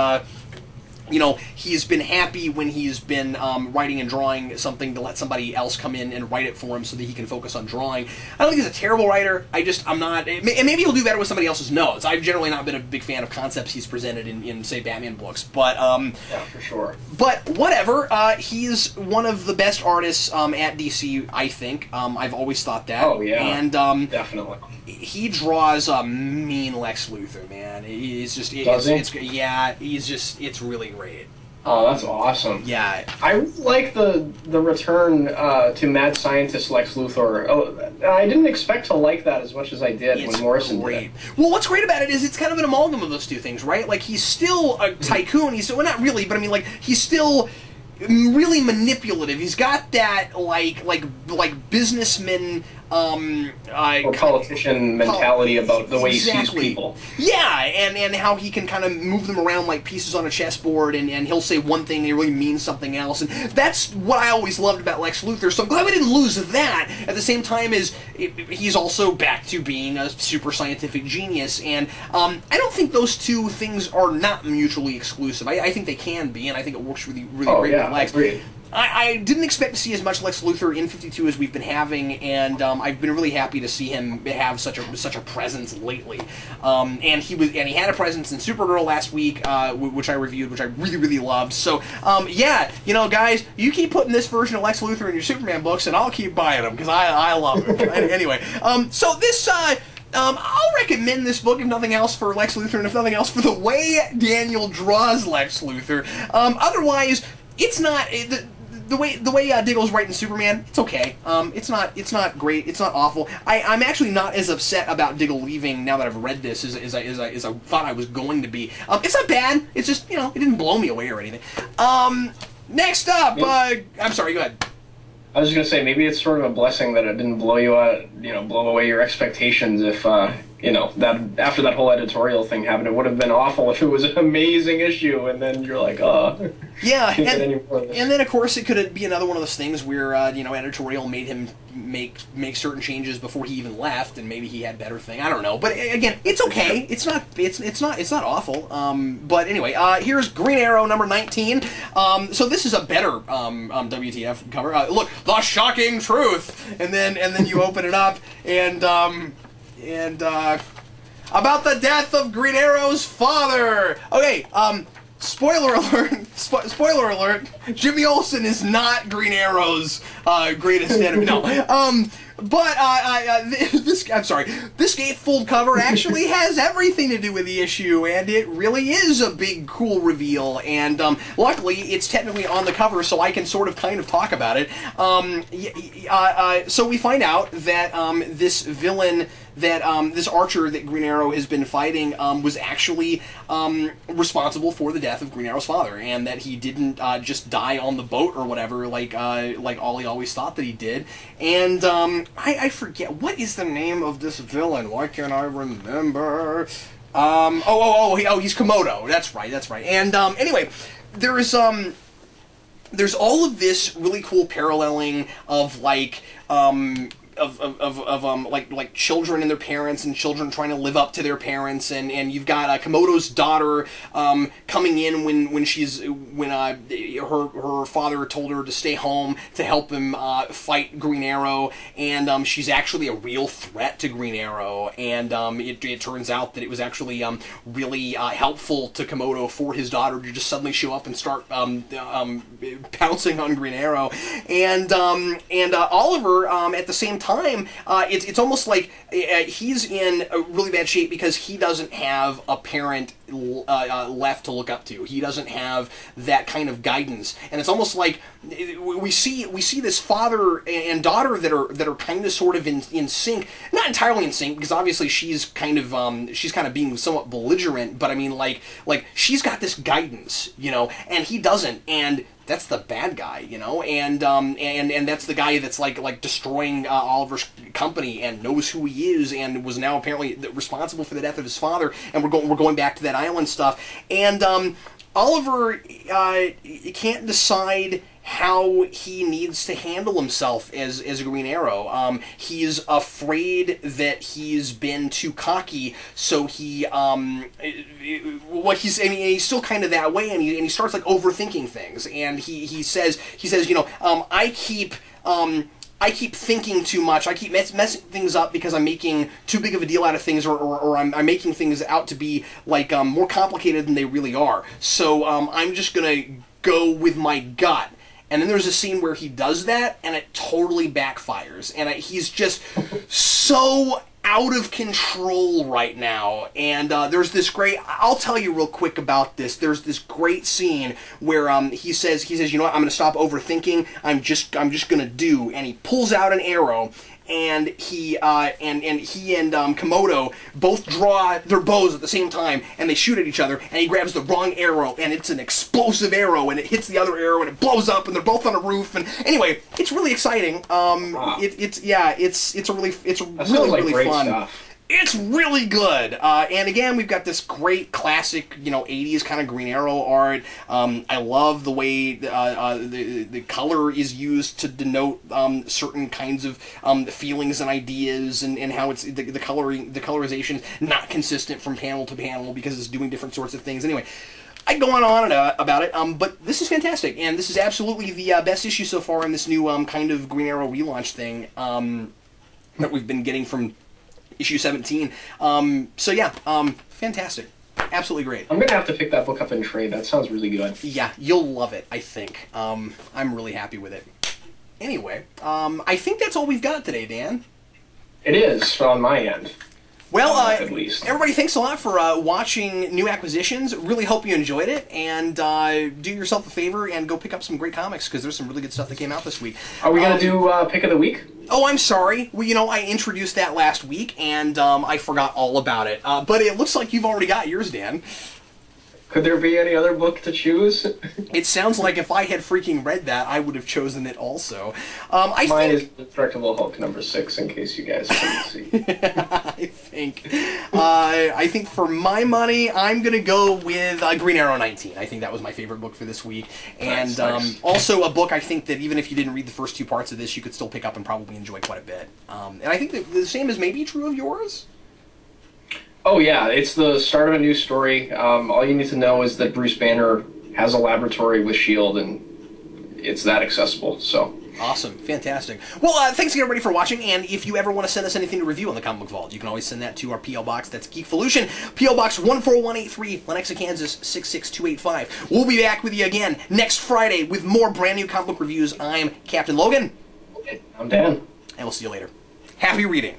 you know, he's been happy when he's been writing and drawing something to let somebody else come in and write it for him so that he can focus on drawing. I don't think he's a terrible writer. I'm not, and maybe he'll do better with somebody else's notes. I've generally not been a big fan of concepts he's presented in say, Batman books, but yeah, for sure. But whatever, he's one of the best artists at DC, I think. I've always thought that. Oh, yeah. And definitely. He draws a mean Lex Luthor, man. He's just, it's really great. Oh, that's awesome. Yeah. I really like the return to mad scientist Lex Luthor. Oh, I didn't expect to like that as much as I did when Morrison did it. Well, what's great about it is it's kind of an amalgam of those two things, right? Like, he's still a tycoon. He's still, well, not really, but I mean, like, he's still really manipulative. He's got that, like businessman, or politician mentality about the way he sees people. Yeah, and how he can kind of move them around like pieces on a chessboard, and he'll say one thing and it really means something else. And that's what I always loved about Lex Luthor, so I'm glad we didn't lose that at the same time as he's also back to being a super scientific genius. And I don't think those two things are not mutually exclusive. I think they can be, and I think it works really great with Lex. Agreed. I didn't expect to see as much Lex Luthor in 52 as we've been having, and I've been really happy to see him have such a presence lately. And he had a presence in Supergirl last week, which I reviewed, which I really loved. So yeah, you know, guys, you keep putting this version of Lex Luthor in your Superman books, and I'll keep buying them because I love it. Anyway, so this. I'll recommend this book, if nothing else, for Lex Luthor, and if nothing else, for the way Daniel draws Lex Luthor. Otherwise, it's not the way Diggle's writing Superman. It's okay. It's not great. It's not awful. I'm actually not as upset about Diggle leaving now that I've read this as I thought I was going to be. It's not bad. It's just, you know, it didn't blow me away or anything. Next up, I'm sorry. Go ahead. I was just gonna say, maybe it's sort of a blessing that it didn't blow you out, you know, blow away your expectations. If you know, that after that whole editorial thing happened, it would have been awful if it was an amazing issue, and then you're like, oh, yeah. And then of course it could be another one of those things where you know, editorial made him make certain changes before he even left, and maybe he had better thing. I don't know, but again, it's okay. It's not awful. But anyway, here's Green Arrow number 19. So this is a better WTF cover. Look, the shocking truth, and then you open it up, and about the death of Green Arrow's father. Okay, spoiler alert! Spoiler alert! Jimmy Olsen is not Green Arrow's greatest enemy. No. But I'm sorry. This gatefold cover actually has everything to do with the issue, and it really is a big, cool reveal. And luckily, it's technically on the cover, so I can sort of, kind of talk about it. So we find out that this villain, that this Archer that Green Arrow has been fighting, was actually responsible for the death of Green Arrow's father, and that he didn't just die on the boat or whatever, like Ollie always thought that he did. And I forget, what is the name of this villain? Why can't I remember? He's Komodo. That's right. And anyway, there's all of this really cool paralleling of like like children and their parents, and children trying to live up to their parents, and you've got Komodo's daughter coming in when her father told her to stay home to help him fight Green Arrow, and she's actually a real threat to Green Arrow, and it turns out that it was actually really helpful to Komodo for his daughter to just suddenly show up and start pouncing on Green Arrow, and Oliver at the same time, it's almost like he's in a really bad shape because he doesn't have a parent left to look up to. He doesn't have that kind of guidance, and it's almost like we see this father and daughter that are kind of sort of in sync, not entirely in sync, because obviously she's kind of being somewhat belligerent, but I mean like she's got this guidance, you know, and he doesn't, and that's the bad guy, you know, and that's the guy that's like destroying Oliver's company and knows who he is and was now apparently responsible for the death of his father. And we're going back to that island stuff. And Oliver can't decide how he needs to handle himself as a Green Arrow. He's afraid that he's been too cocky, so he's still kind of that way, and he starts like overthinking things, and he says, you know, I keep thinking too much. I keep messing things up because I'm making too big of a deal out of things, or I'm making things out to be like more complicated than they really are. So I'm just gonna go with my gut. And then there's a scene where he does that, and it totally backfires. And he's just so out of control right now. And there's this great... I'll tell you real quick about this. There's this great scene where he says, you know what, I'm going to stop overthinking. I'm just going to do. And he pulls out an arrow, and he and Komodo both draw their bows at the same time, and they shoot at each other, and he grabs the wrong arrow, and it's an explosive arrow, and it hits the other arrow, and it blows up, and they're both on a roof, and anyway, it's really exciting. It's really fun. Stuff. It's really good. And again, we've got this great classic, you know, 80s kind of Green Arrow art. I love the way the color is used to denote certain kinds of feelings and ideas, and how it's the colorization is not consistent from panel to panel because it's doing different sorts of things. Anyway, I can go on and about it, but this is fantastic, and this is absolutely the best issue so far in this new kind of Green Arrow relaunch thing that we've been getting from issue 17. So yeah, fantastic. Absolutely great. I'm going to have to pick that book up in trade. That sounds really good. Yeah, you'll love it, I think. I'm really happy with it. Anyway, I think that's all we've got today, Dan. It is, on my end. Well, at least. Everybody, thanks a lot for watching New Acquisitions. Really hope you enjoyed it, and do yourself a favor and go pick up some great comics, because there's some really good stuff that came out this week. Are we going to do Pick of the Week? Oh, I'm sorry. Well, you know, I introduced that last week, and I forgot all about it. But it looks like you've already got yours, Dan. Could there be any other book to choose? It sounds like if I had freaking read that, I would have chosen it also. Mine is Indestructible Hulk #6, in case you guys couldn't see. I think for my money, I'm going to go with Green Arrow 19. I think that was my favorite book for this week. And nice. Also a book I think that even if you didn't read the first 2 parts of this, you could still pick up and probably enjoy quite a bit. And I think that the same is maybe true of yours. Oh yeah, it's the start of a new story. All you need to know is that Bruce Banner has a laboratory with S.H.I.E.L.D., and it's that accessible, so... Awesome. Fantastic. Well, thanks again, everybody, for watching, and if you ever want to send us anything to review on the Comic Book Vault, you can always send that to our P.O. Box. That's Geekvolution, P.O. Box 14183, Lenexa, Kansas 66285. We'll be back with you again next Friday with more brand new comic book reviews. I'm Captain Logan. I'm Dan. And we'll see you later. Happy reading.